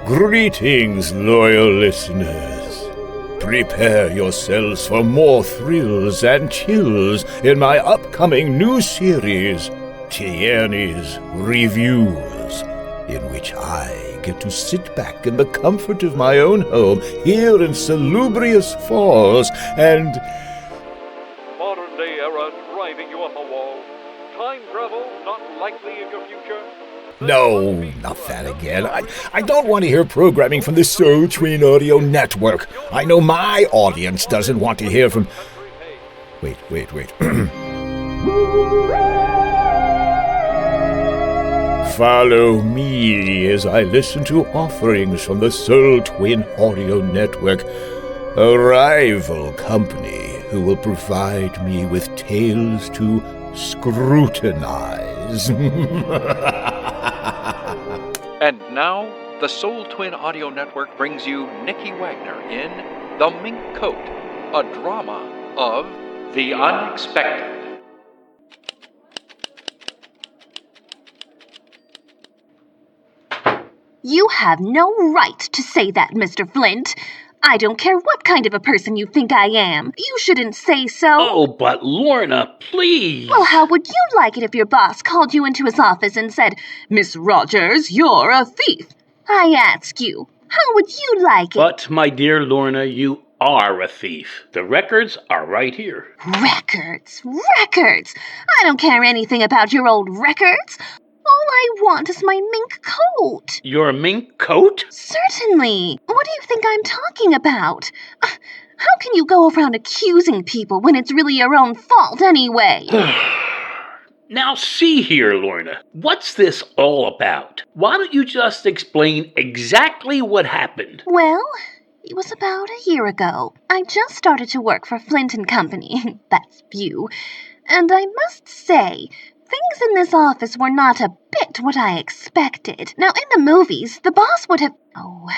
Greetings, loyal listeners. Prepare yourselves for more thrills and chills in my upcoming new series, Tierney's Reviews, in which I get to sit back in the comfort of my own home here in Salubrious Falls and... Modern-day era driving you up a wall. Time travel not likely in your future. No, not that again. I don't want to hear programming from the Soul Train Audio Network. I know my audience doesn't want to hear from... Wait. Follow me as I listen to offerings from the Soul Twin Audio Network, a rival company who will provide me with tales to scrutinize. And now, the Soul Twin Audio Network brings you Nicky Wagner in The Mink Coat, a drama of the unexpected. You have no right to say that, Mr. Flint. I don't care what kind of a person you think I am. You shouldn't say so. Oh, but Lorna, please. Well, how would you like it if your boss called you into his office and said, "Miss Rogers, you're a thief"? I ask you, how would you like it? But, my dear Lorna, you are a thief. The records are right here. Records! I don't care anything about your old records. All I want is my mink coat. Your mink coat? Certainly. What do you think I'm talking about? How can you go around accusing people when it's really your own fault anyway? Now see here, Lorna. What's this all about? Why don't you just explain exactly what happened? Well, it was about a year ago. I just started to work for Flint & Company. That's you. And I must say, things in this office were not a bit what I expected. Now, in the movies, the boss would have... Oh,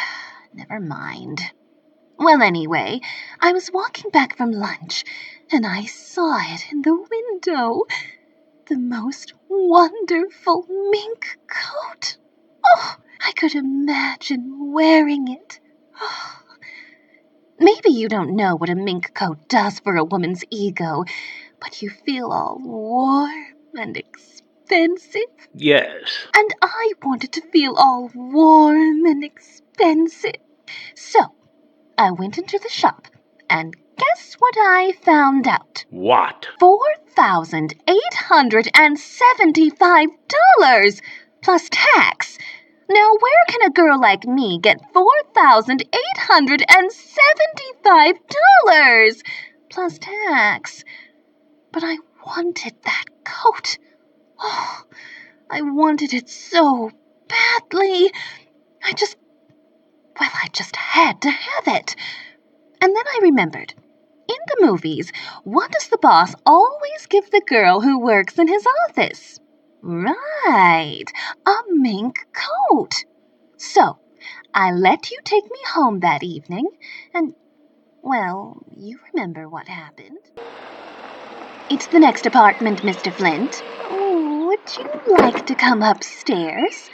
never mind. Well, anyway, I was walking back from lunch, and I saw it in the window. The most wonderful mink coat. Oh, I could imagine wearing it. Oh. Maybe you don't know what a mink coat does for a woman's ego, but you feel all warm and expensive. Yes. And I wanted to feel all warm and expensive. So, I went into the shop, and guess what I found out? What? $4,875 plus tax. Now, where can a girl like me get $4,875 plus tax? But I wanted that coat. Oh, I wanted it so badly. I just had to have it. And then I remembered, in the movies, what does the boss always give the girl who works in his office? Right, a mink coat. So, I let you take me home that evening, and, well, you remember what happened. It's the next apartment, Mr. Flint. Would you like to come upstairs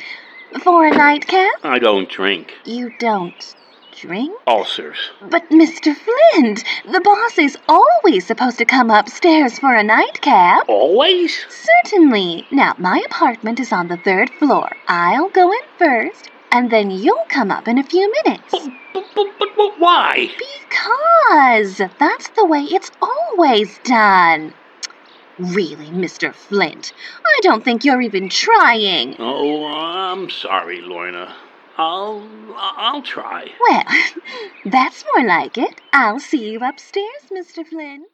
for a nightcap? I don't drink. You don't drink? Ulcers. But, Mr. Flint, the boss is always supposed to come upstairs for a nightcap. Always? Certainly. Now, my apartment is on the 3rd floor. I'll go in first, and then you'll come up in a few minutes. But why? Because that's the way it's always done. Really, Mr. Flint, I don't think you're even trying. Oh, I'm sorry, Lorna. I'll try. Well, that's more like it. I'll see you upstairs, Mr. Flint.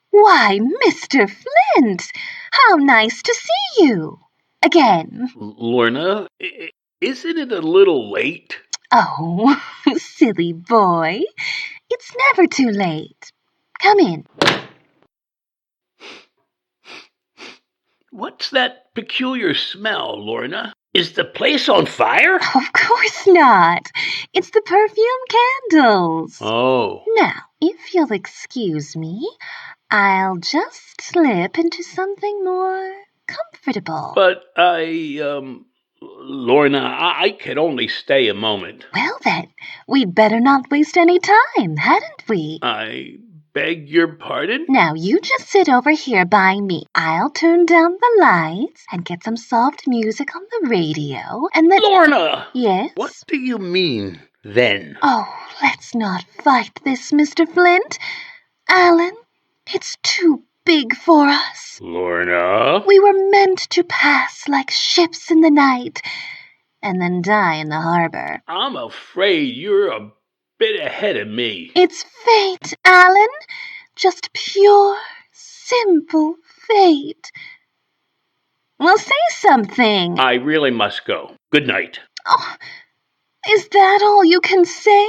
Why, Mr. Flint! How nice to see you! Again. Lorna, isn't it a little late? Oh, silly boy. It's never too late. Come in. What's that peculiar smell, Lorna? Is the place on fire? Of course not. It's the perfume candles. Oh. Now, if you'll excuse me, I'll just slip into something more comfortable. But Lorna, I could only stay a moment. Well then, we'd better not waste any time, hadn't we? I beg your pardon? Now you just sit over here by me. I'll turn down the lights and get some soft music on the radio, and then... Lorna! Yes? What do you mean, then? Oh, let's not fight this, Mr. Flint. Alan, it's too big for us. Lorna? We were meant to pass like ships in the night and then die in the harbor. I'm afraid you're a bit ahead of me. It's fate, Alan. Just pure, simple fate. Well, say something. I really must go. Good night. Oh, is that all you can say?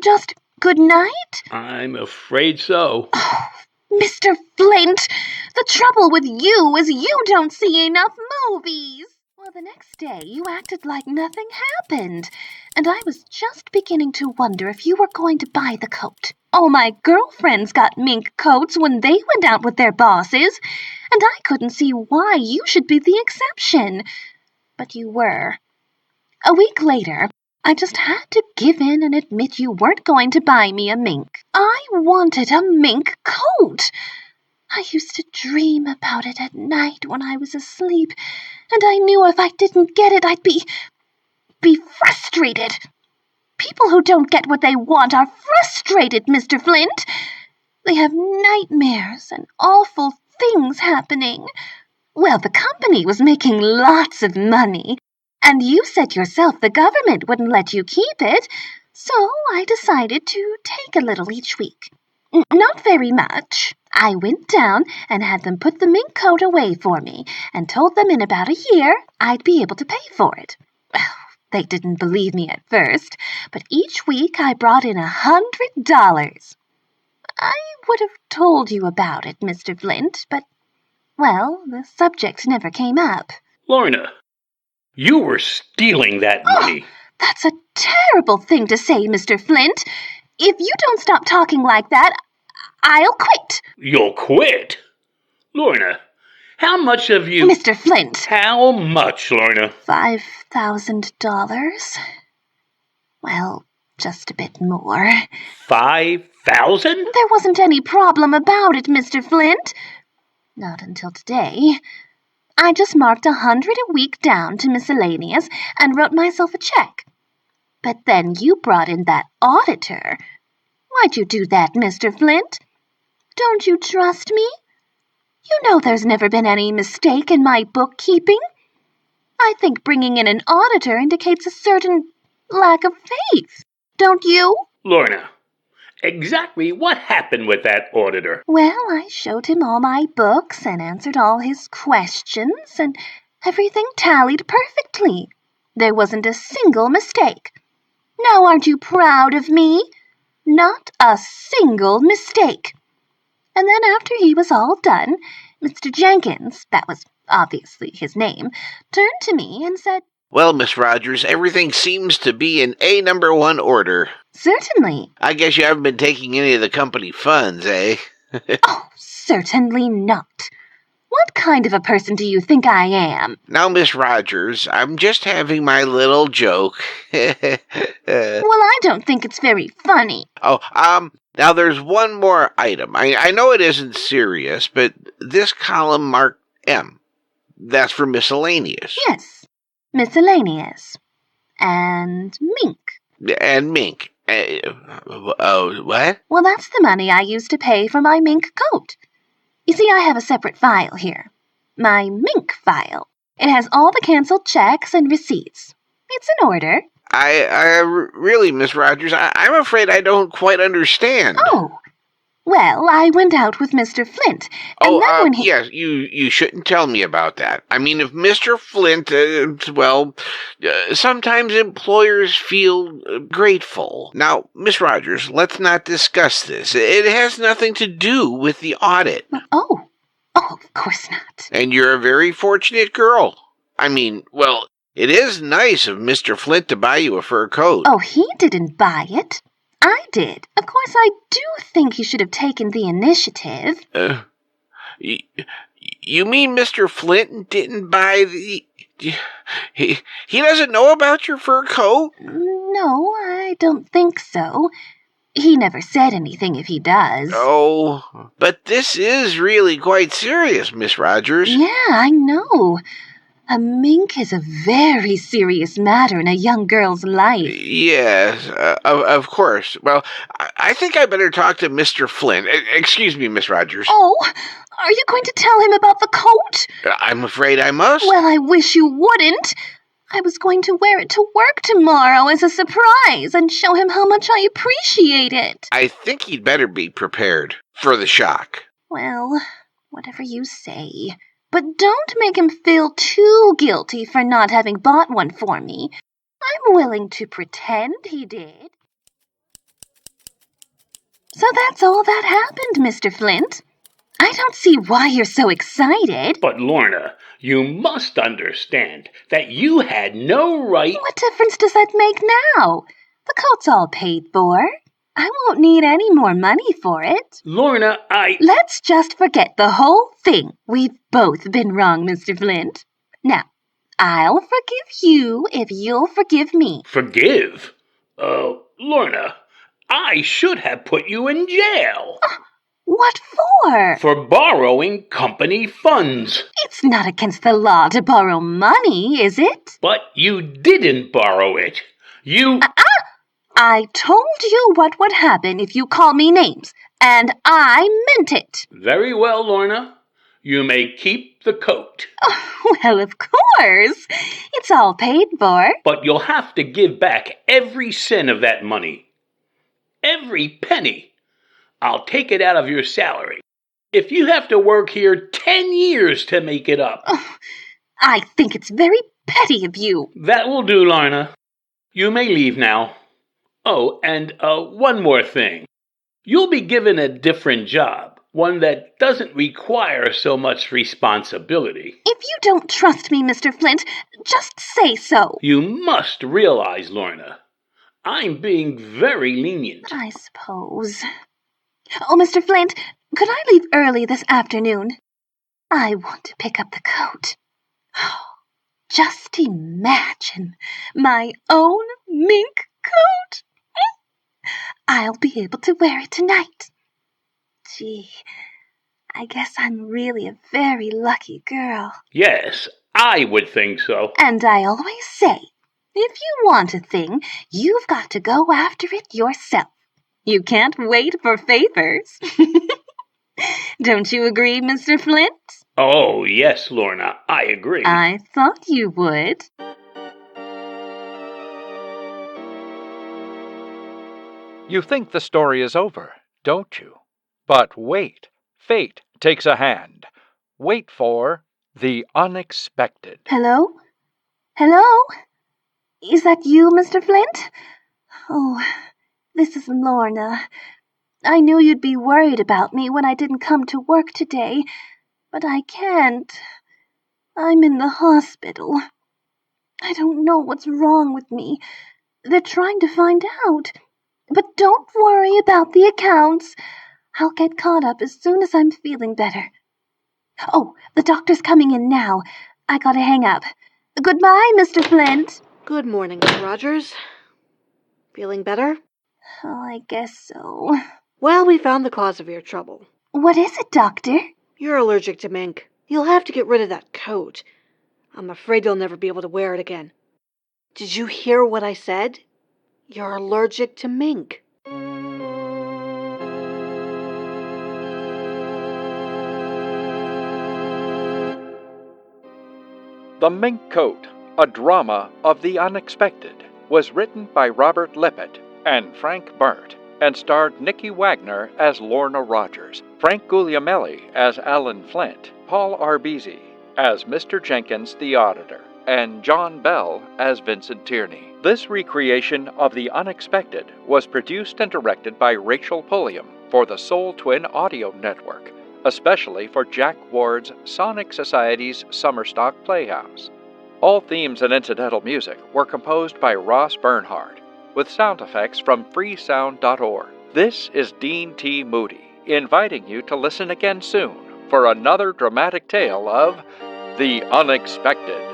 Just good night? I'm afraid so. Oh, Mr. Flint, the trouble with you is you don't see enough movies. Well, the next day you acted like nothing happened, and I was just beginning to wonder if you were going to buy the coat. All my girlfriends got mink coats when they went out with their bosses, and I couldn't see why you should be the exception. But you were. A week later, I just had to give in and admit you weren't going to buy me a mink. I wanted a mink coat. I used to dream about it at night when I was asleep, and I knew if I didn't get it, I'd be frustrated. People who don't get what they want are frustrated, Mr. Flint. They have nightmares and awful things happening. Well, the company was making lots of money, and you said yourself the government wouldn't let you keep it, so I decided to take a little each week. Not very much. I went down and had them put the mink coat away for me and told them in about a year I'd be able to pay for it. Well, they didn't believe me at first, but each week I brought in $100. I would have told you about it, Mr. Flint, but, well, the subject never came up. Lorna, you were stealing that money. Oh, that's a terrible thing to say, Mr. Flint. If you don't stop talking like that, I'll quit. You'll quit? Lorna, how much have you... Mr. Flint. How much, Lorna? $5,000. Well, just a bit more. 5,000? There wasn't any problem about it, Mr. Flint. Not until today. I just marked $100 a week down to miscellaneous and wrote myself a check. But then you brought in that auditor. Why'd you do that, Mr. Flint? Don't you trust me? You know there's never been any mistake in my bookkeeping. I think bringing in an auditor indicates a certain lack of faith. Don't you? Lorna, exactly what happened with that auditor? Well, I showed him all my books and answered all his questions, and everything tallied perfectly. There wasn't a single mistake. Now aren't you proud of me? Not a single mistake. And then after he was all done, Mr. Jenkins, that was obviously his name, turned to me and said, "Well, Miss Rogers, everything seems to be in A number 1 order. Certainly. I guess you haven't been taking any of the company funds, eh?" Oh, certainly not. What kind of a person do you think I am? Now, Miss Rogers, I'm just having my little joke. Well, I don't think it's very funny. Now there's one more item. I know it isn't serious, but this column marked M. That's for miscellaneous. Yes, miscellaneous. And mink. And mink. What? Well, that's the money I used to pay for my mink coat. You see, I have a separate file here. My mink file. It has all the canceled checks and receipts. It's in order. Really, Miss Rogers, I'm afraid I don't quite understand. Oh, well, I went out with Mr. Flint, and then when he... Yes, you shouldn't tell me about that. I mean, if Mr. Flint, sometimes employers feel grateful. Now, Miss Rogers, let's not discuss this. It has nothing to do with the audit. Oh, of course not. And you're a very fortunate girl. I mean, well, it is nice of Mr. Flint to buy you a fur coat. Oh, he didn't buy it. I did. Of course, I do think he should have taken the initiative. You mean Mr. Flint didn't buy the... He doesn't know about your fur coat? No, I don't think so. He never said anything if he does. Oh, but this is really quite serious, Miss Rogers. Yeah, I know. A mink is a very serious matter in a young girl's life. Yes, of course. Well, I think I better talk to Mr. Flint. Excuse me, Miss Rogers. Oh, are you going to tell him about the coat? I'm afraid I must. Well, I wish you wouldn't. I was going to wear it to work tomorrow as a surprise and show him how much I appreciate it. I think he'd better be prepared for the shock. Well, whatever you say. But don't make him feel too guilty for not having bought one for me. I'm willing to pretend he did. So that's all that happened, Mr. Flint. I don't see why you're so excited. But Lorna, you must understand that you had no right... What difference does that make now? The coat's all paid for. I won't need any more money for it. Lorna, Let's just forget the whole thing. We've both been wrong, Mr. Flint. Now, I'll forgive you if you'll forgive me. Forgive? Lorna, I should have put you in jail. What for? For borrowing company funds. It's not against the law to borrow money, is it? But you didn't borrow it. You... I told you what would happen if you call me names, and I meant it. Very well, Lorna. You may keep the coat. Oh, well, of course. It's all paid for. But you'll have to give back every cent of that money. Every penny. I'll take it out of your salary. If you have to work here 10 years to make it up. Oh, I think it's very petty of you. That will do, Lorna. You may leave now. Oh, and one more thing. You'll be given a different job, one that doesn't require so much responsibility. If you don't trust me, Mr. Flint, just say so. You must realize, Lorna, I'm being very lenient. I suppose. Oh, Mr. Flint, could I leave early this afternoon? I want to pick up the coat. Oh, just imagine my own mink coat. I'll be able to wear it tonight. Gee, I guess I'm really a very lucky girl. Yes, I would think so. And I always say, if you want a thing, you've got to go after it yourself. You can't wait for favors. Don't you agree, Mr. Flint? Oh, yes, Lorna, I agree. I thought you would. You think the story is over, don't you? But wait. Fate takes a hand. Wait for the unexpected. Hello? Hello? Is that you, Mr. Flint? Oh, this is Lorna. I knew you'd be worried about me when I didn't come to work today, but I can't. I'm in the hospital. I don't know what's wrong with me. They're trying to find out. But don't worry about the accounts. I'll get caught up as soon as I'm feeling better. Oh, the doctor's coming in now. I gotta hang up. Goodbye, Mr. Flint. Good morning, Miss Rogers. Feeling better? Oh, I guess so. Well, we found the cause of your trouble. What is it, Doctor? You're allergic to mink. You'll have to get rid of that coat. I'm afraid you'll never be able to wear it again. Did you hear what I said? You're allergic to mink. The Mink Coat, a drama of the unexpected, was written by Robert Lippett and Frank Burt, and starred Nicky Wagner as Lorna Rogers, Frank Guilielmelli as Alan Flint, Paul Arbisi as Mr. Jenkins the Auditor, and John Bell as Vincent Tierney. This recreation of the unexpected was produced and directed by Rachel Pulliam for the Soul Twin Audio Network, especially for Jack Ward's Sonic Society's Summerstock Playhouse. All themes and incidental music were composed by Ross Bernhardt. with sound effects from freesound.org. This is Dean T. Moody, inviting you to listen again soon for another dramatic tale of the unexpected.